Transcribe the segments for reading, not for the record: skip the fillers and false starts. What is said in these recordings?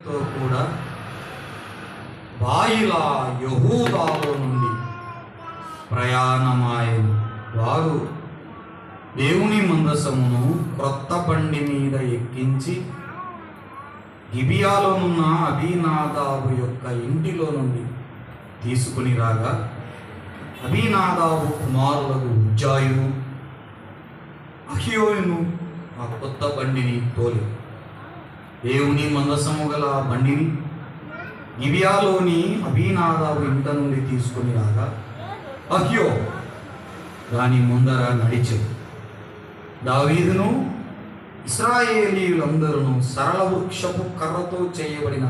తో కూడా బాయిలా యెహూదాలో నుండి ప్రయాణమాయెను. వారు దేవుని మందసమును క్రొత్త బండి మీద ఎక్కించి గిబియాలోనున్న అబీనాదాబు యొక్క ఇంటిలో నుండి తీసుకుని రాగా, అబీనాదాబు కుమారులకు ఉజ్జాయును అహియోను ఆ కొత్త బండిని తోలి దేవుని మందసము గల బండిని గిబియాలోని అబీనాదాబు ఇంట నుండి తీసుకుని రాగా, అహ్యో దాని ముందర నడిచెను. దావీదును ఇశ్రాయేలీయులందరూ సరళ వృక్షపు కర్రతో చేయబడిన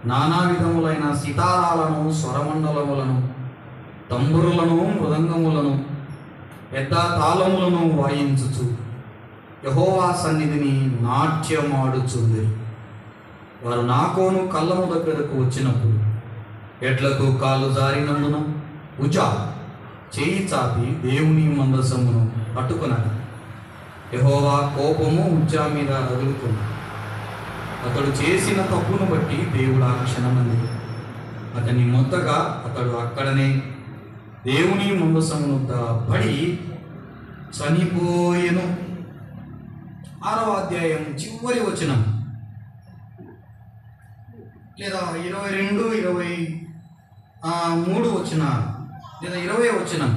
నానా విధములైన సితారాలను, స్వరమండలములను, తంబురులను, మృదంగములను, పెద్ద తాళములను వాయించుచు యెహోవా సన్నిధిని నాట్యమాడుచుండిరి. వారు నాకోను కళ్ళము దగ్గరకు వచ్చినప్పుడు ఎడ్లకు కాళ్ళు జారినందున ఉజా చేయి చాపి దేవుని మందసమును పట్టుకున్నాడు. యెహోవా కోపము ఉజ్జా మీద రగులుకుంది. అతడు చేసిన తప్పును బట్టి దేవుడు ఆ క్షణమంది అతన్ని మొత్తగా అతడు అక్కడనే దేవుని మందసమును పడి చనిపోయెను. 6వ అధ్యాయం చివరి వచనం లేదా 22, 23 వచనాలు లేదా 20 వచనం.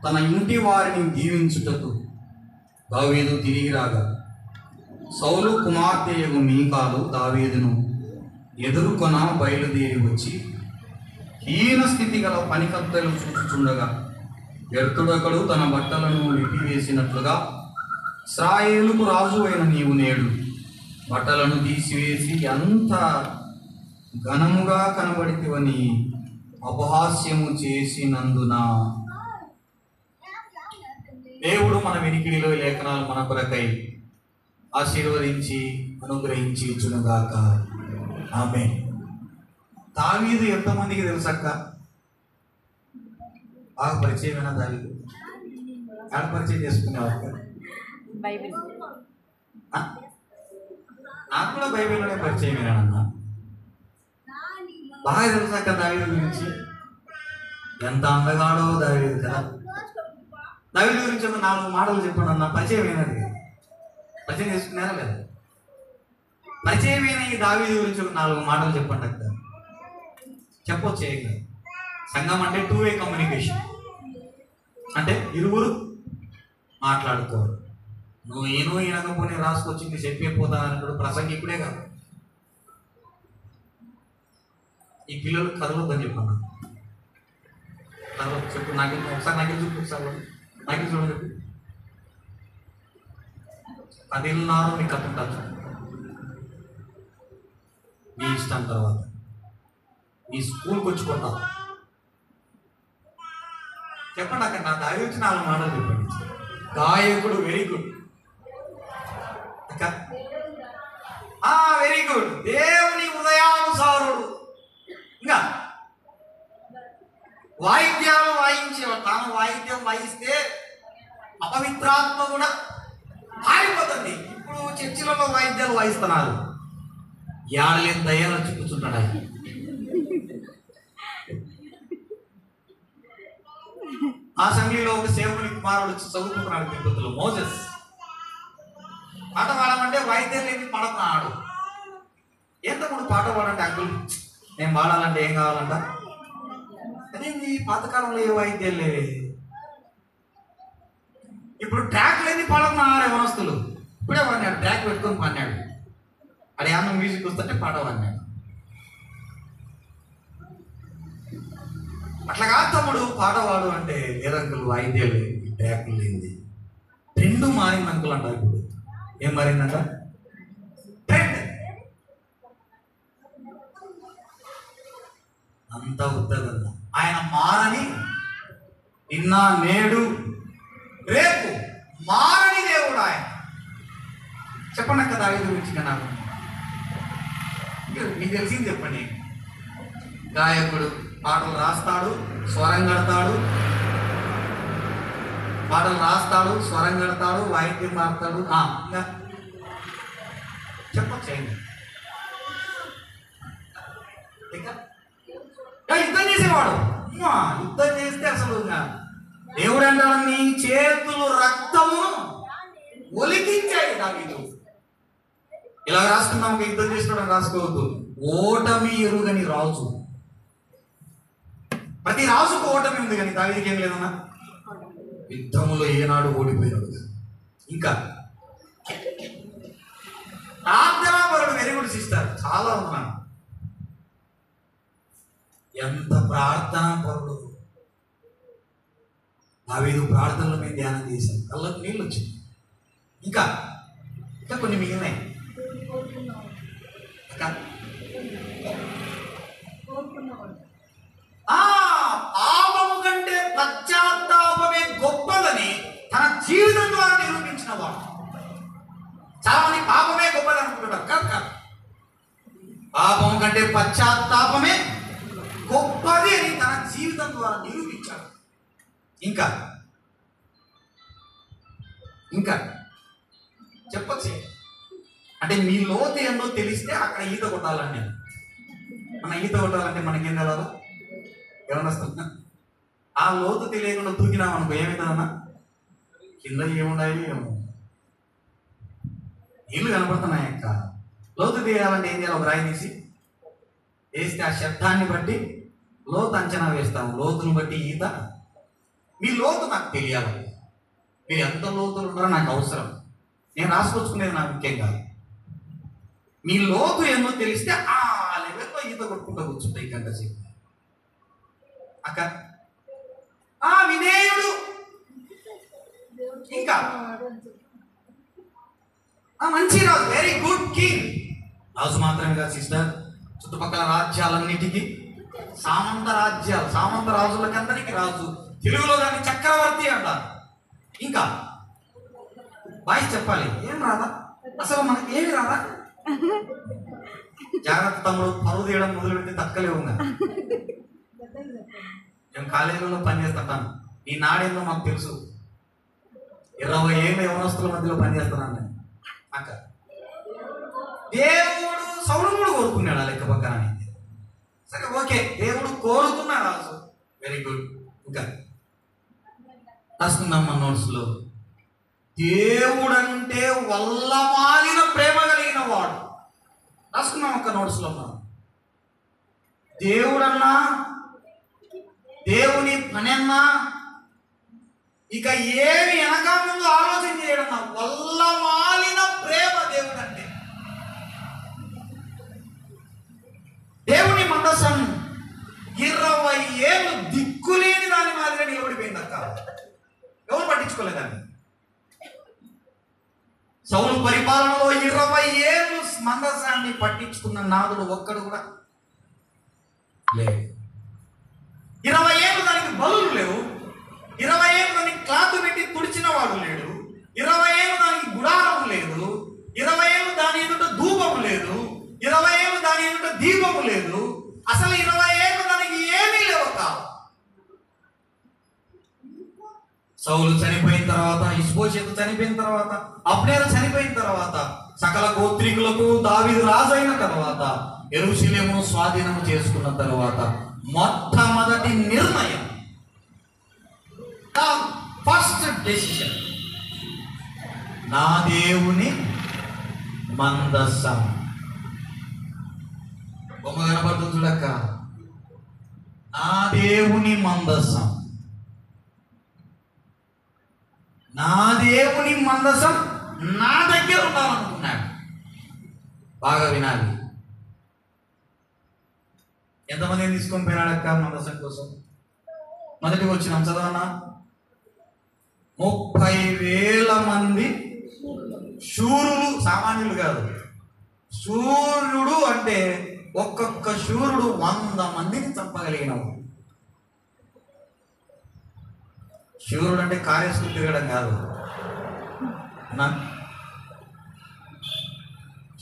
తన ఇంటి వారిని దీవించుటకు దావీదు తిరిగి రాగా, సౌలు కుమార్తెయగు మీకాలు దావీదును ఎదుర్కొన బయలుదేరి వచ్చి హీన స్థితి గల పనికత్తెలు చూచుచుండగా, వ్యర్థుడొకడు తన బట్టలను విప్పివేసినట్లుగా ఇశ్రాయేలుకు రాజు అయిన నీవు నేడు బట్టలను తీసివేసి ఎంత ఘనముగా కనబడితివని అపహాస్యము చేసినందున. దేవుడు మన వినికిడిలో లేఖనాలు మన కొరకై ఆశీర్వదించి అనుగ్రహించి ఇచ్చునుగాక. ఆమేన్. దావీదు ఎంతమందికి తెలుసక్క? బాగా పరిచయమైన దావీదు ఆడ పరిచయం చేసుకునేవారు. నాకు కూడా బైబిల్లోనే పరిచయమేనన్నా. బాగా తెలుసక్క దావీదు గురించి. ఎంత అందగాడో దావీదు కదా. దావీదు గురించి ఒక 4 మాటలు చెప్పండి అన్న. పరిచయమైనది పరిచయం చేసుకున్నారా లేదా? పరిచయమైన ఈ దావీదు గురించి ఒక 4 మాటలు చెప్పండి అక్క. చెప్పొచ్చు. ఏం సంఘం అంటే 2-way కమ్యూనికేషన్. అంటే ఇరువురు మాట్లాడుకోవాలి. నువ్వు ఈనకపోతే రాసుకొచ్చింది చెప్పిపోతానన్నాడు ప్రసంగికుడే కాదు. ఈ పిల్లలు కదలొద్దని చెప్పన్నా. కదలొద్దు చెప్పు. నాకు ఒకసారి నాకు చూపు. ఒకసారి నాకు చూడండి చెప్పు. కదిలినారు మీకు కట్టుంటారు. మీ ఇష్టం. తర్వాత మీ స్కూల్కి వచ్చుకుంటాం. చెప్పండి అక్కడ నా దావి వచ్చి 4 మాటలు చెప్పండి. గాయకుడు వెరీ గుడ్ అక్క. Very good. దేవుని ఉదయానుసారుడు. ఇంకా వాయిద్యాలు వాయించేవాడు. తాను వాయిద్యం వాయిస్తే అపవిత్రాత్మ కూడా పారిపోతుంది. ఇప్పుడు చర్చిలలో వాయిద్యాలు వాయిస్తున్నారు. ఏడలేని దయ్యాలు చూపుతున్నాడు ఆయన. ఆ అసెంబ్లీలో ఒక సేవకుని కుమారుడు చదువుకుంటున్నాడు తిరుపతిలో, మోజెస్. పాట పాడమంటే వాయిద్యం లేని పాడుతున్నాడు. ఎంత కూడా పాట పాడంటే అంకుల్ నేను పాడాలంటే ఏం కావాలంట? అదేంది పాతకాలంలో ఏ వాయిద్యాలు లేవే. ఇప్పుడు ట్రాక్ లేని పాడుతున్నారు యవనస్తులు. ఇప్పుడే పాడినాడు, ట్రాక్ పెట్టుకొని పాడినాడు. అడే అన్న మ్యూజిక్ వస్తుంటే పాట పాడినాడు. అట్లాగా తమ్ముడు పాట పాడు అంటే లేదంకులు వాయిద్యాలు లేని ట్రాక్లు లేనిది. ట్రెండ్ మారింది అంకుల్ అంటారు. ఇప్పుడు ఏం మారిందంట? ట్రెండ్ అంతా ఉత్తగంద. ఆయన మారని నిన్న నేడు రేపు మారని దేవుడు ఆయన. చెప్పండి అక్క దావీదు గురించి కన్నా మీకు తెలిసింది చెప్పండి. గాయకుడు పాటలు రాస్తాడు, స్వరం కడతాడు. పాటలు రాస్తాడు, స్వరం కడతాడు, వాయిద్యం పాడతాడు. ఇంకా చెప్పొచ్చు. ఇంకా యుద్ధం చేసేవాడు. యుద్ధం చేస్తే అసలు దేవుడు అంటాడు, నీ చేతులు రక్తము ఒలికించాయి దావీదు. ఇలా రాసుకున్నాం, యుద్ధం చేసుకోవడం రాసుకోవద్దు. ఓటమి ఎరుగని రాజు. ప్రతి రాజుకు ఓటమి ఉంది, కానీ దావీదుకి ఏం లేదన్నా. యుద్ధములో ఏనాడు ఓడిపోయినాడు. ఇంకా ప్రార్థనాపరుడు, వెరీ గుడ్ సిస్టర్, చాలా ఉన్నాను. ఎంత ప్రార్థనాపరుడు. దావీదు ప్రార్థనల మీద ధ్యానం చేశాను, కళ్ళకు నీళ్ళు వచ్చింది. ఇంకా ఇంకా కొన్ని మిగిలినాయి. పాపము కంటే పశ్చాత్తాపమే గొప్పదని తన జీవితం ద్వారా నిరూపించిన వాడు. చాలా మంది పాపమే గొప్పది అనుకుంటున్నారు. కాదు, పాపం కంటే పశ్చాత్తాపమే గొప్పది అని తన జీవితం ద్వారా నిరూపించాడు. ఇంకా ఇంకా చెప్పచ్చు. అంటే మీ లోతు ఏందో తెలిస్తే అక్కడ ఈత కొట్టాలని. నేను మన ఈత కొట్టాలంటే మనకేం తెలదు, ఏమన్నా వస్తుందా? ఆ లోతు తెలియకుండా దూకినాం అనుకో, ఏమవుతుందన్నా? కింద ఏముండాలి, ఏమో నీళ్ళు కనపడుతున్నాయి. అక్క లోతు తీయాలంటే ఏం చేయాలి? ఒక రాయి తీసి వేస్తే ఆ శబ్దాన్ని బట్టి లోతు అంచనా వేస్తాము. లోతును బట్టి ఈత. మీ లోతు నాకు తెలియాలి. మీరు ఎంత లోతులు ఉన్నారో నాకు అవసరం. నేను రాసుకొచ్చుకునేది నాకు ముఖ్యం కాదు. మీ లోతు ఏందో తెలిస్తే ఆ లెవెల్లో ఈత కొట్టుకుంటూ కూర్చుంటాయి గంట సేపు. అక్క విధేయుడు. ఇంకా మంచి రాజు, వెరీ గుడ్ కింగ్. రాజు మాత్రమే కాదు సిస్టర్, చుట్టుపక్కల రాజ్యాలన్నిటికీ సామంత రాజ్యాలు, సామంత రాజులకందరికీ రాజు. తెలుగులో దాన్ని చక్రవర్తి అంటారు. ఇంకా వాయిస్ చెప్పాలి. ఏం రాదా అసలు? మనకి ఏమి రాదా? జాగ్రత్త తమ్ముడు, పరువు తీయడం మొదలు పెడితే తక్కలేవు. మేము కాలేజీలో పనిచేస్తుంటాను. ఈ నాడేందో మాకు తెలుసు. 20 ఏళ్ళ యవనస్తుల మధ్యలో పనిచేస్తున్నాను నేను. అక్క దేవుడు సౌలును కూడా కోరుకున్నాడు ఆ లెక్క పక్కన. సరే, ఓకే, దేవుడు కోరుకున్న రాజు, వెరీ గుడ్. ఇంకా రాసుకుందాం మన నోట్స్లో. దేవుడంటే వల్లమాలిన ప్రేమ కలిగిన వాడు. రాసుకున్నాం ఒక నోట్స్లో. మనం దేవుడన్నా, దేవుని పనన్నా, ఇక ఏమి వెనక ముందు ఆలోచన చేయడన్నా, వల్లమాలిన ప్రేమ దేవుడు అంటే. దేవుని మందసం 20 ఏళ్ళు దిక్కులేని దాని మాదిరిగా నిలబడిపోయింది అక్క. ఎవరు పట్టించుకోలేదండి. సౌలు పరిపాలనలో 20 ఏళ్ళు మందసాన్ని పట్టించుకున్న నాదుడు ఒక్కడు కూడా లేదు. 20 ఏళ్ళు దానికి బలులు లేవు. 20 ఏళ్ళు దానికి క్లాత్ పెట్టి తుడిచిన వాడు లేడు. 20 ఏళ్ళు దానికి గుడారం లేదు. 20 ఏళ్ళు దాని ఎదుట ధూపం లేదు. 20 ఏళ్ళు దాని ఎదుట దీపము లేదు. అసలు 20 ఏళ్ళు దానికి ఏమీ లేవు. సౌలు చనిపోయిన తర్వాత, ఇష్బోషెతు చనిపోయిన తర్వాత, అబ్నేరు చనిపోయిన తర్వాత, సకల గోత్రికులకు దావీదు రాజు అయిన తర్వాత, యెరూషలేమును స్వాధీనము చేసుకున్న తర్వాత, మొట్టమొదటి నిర్ణయం, ఫస్ట్ డెసిషన్, నా దేవుని మందసం. బొమ్మ కనపడుతుంది చూడక్క. నా దేవుని మందసం, నా దేవుని మందసం నా దగ్గర ఉండాలనుకున్నాడు. బాగా వినాలి. ఎంతమందిని తీసుకొని పోయినాడక్క మందసం కోసం? మొదటికి వచ్చినాం, చదవన్నా. 30,000 మంది శూరులు, సామాన్యులు కాదు. శూరుడు అంటే ఒక్కొక్క శూరుడు 100 మందిని చంపగలిగినవాడు. శూరుడు అంటే కార్యస్కృతి తిరగడం కాదు.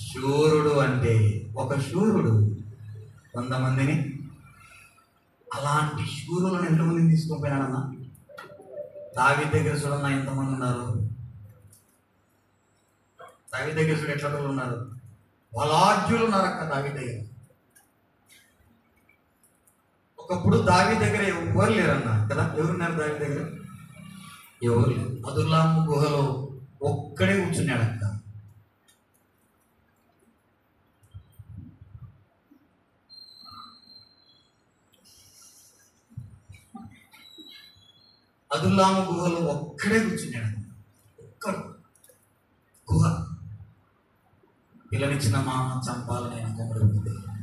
శూరుడు అంటే ఒక శూరుడు 100 మందిని. అలాంటి శూరులను ఎంతమందిని తీసుకొని పోయినాడన్నా? దావీదు దగ్గర చూడన్నా ఎంతమంది ఉన్నారు? దావీదు దగ్గర చూడు ఎట్లా ఉన్నారు? బలాఢ్యులు ఉన్నారు అక్క దావీదు దగ్గర. ఒకప్పుడు దావి దగ్గర ఎవరు లేరన్నా కదా, ఎవరున్నారు దావి దగ్గర? ఎవరు లేరు. అదుల్లాము గుహలో ఒక్కడే కూర్చున్నాడంట. అదుల్లాము గుహలో ఒక్కడే కూర్చున్నాడంట. ఒక్కడు గుహ. పిల్లనిచ్చిన మామ చంపాలని ఆయన కొమ్మడి ఉంది.